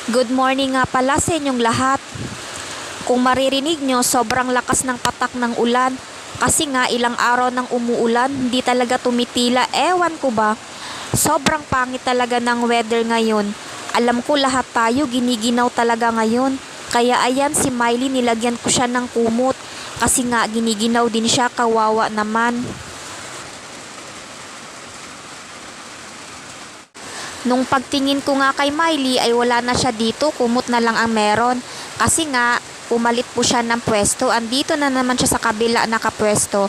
Good morning nga pala sa inyong lahat. Kung maririnig nyo, sobrang lakas ng patak ng ulan. Kasi nga ilang araw nang umuulan, hindi talaga tumitila. Ewan ko ba, sobrang pangit talaga ng weather ngayon. Alam ko lahat tayo giniginaw talaga ngayon. Kaya ayan si Miley, nilagyan ko siya ng kumot. Kasi nga giniginaw din siya, kawawa naman. Nung pagtingin ko nga kay Miley ay wala na siya dito, kumot na lang ang meron. Kasi nga, pumalit po siya ng pwesto. Andito na naman siya sa kabila nakapwesto.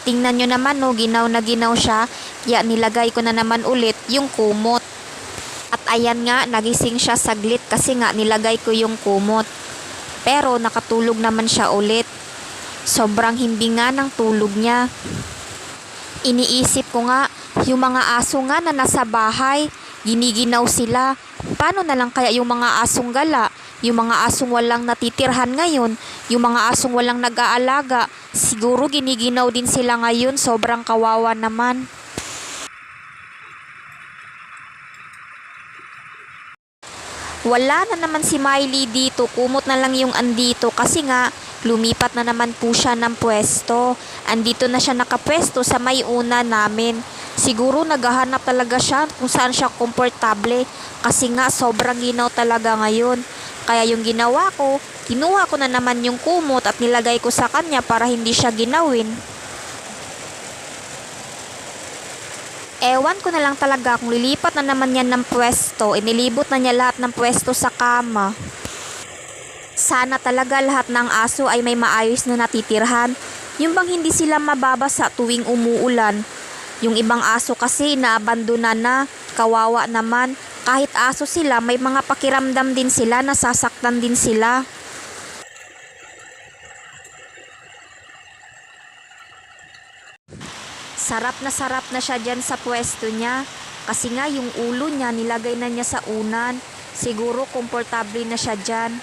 Tingnan nyo naman no, ginaw na ginaw siya. Kaya nilagay ko na naman ulit yung kumot. At ayan nga, nagising siya saglit kasi nga nilagay ko yung kumot. Pero nakatulog naman siya ulit. Sobrang himbinga ng tulog niya. Iniisip ko nga, yung mga aso nga na nasa bahay, giniginaw sila. Paano na lang kaya yung mga asong gala? Yung mga asong walang natitirhan ngayon, yung mga asong walang nag-aalaga, siguro giniginaw din sila ngayon, sobrang kawawa naman. Wala na naman si Miley dito, kumot na lang yung andito kasi nga lumipat na naman po siya ng pwesto. Andito na siya nakapwesto sa may una namin. Siguro naghahanap talaga siya kung saan siya komportable kasi nga sobrang ginaw talaga ngayon. Kaya yung ginawa ko, kinuha ko na naman yung kumot at nilagay ko sa kanya para hindi siya ginawin. Ewan ko na lang talaga kung lilipat na naman yan ng pwesto, inilibot na niya lahat ng pwesto sa kama. Sana talaga lahat ng aso ay may maayos na natitirhan. Yung bang hindi sila mababasa tuwing umuulan. Yung ibang aso kasi naabandona na, kawawa naman. Kahit aso sila, may mga pakiramdam din sila, nasasaktan din sila. Sarap na siya dyan sa pwesto niya. Kasi nga yung ulo niya nilagay na niya sa unan. Siguro komportable na siya dyan.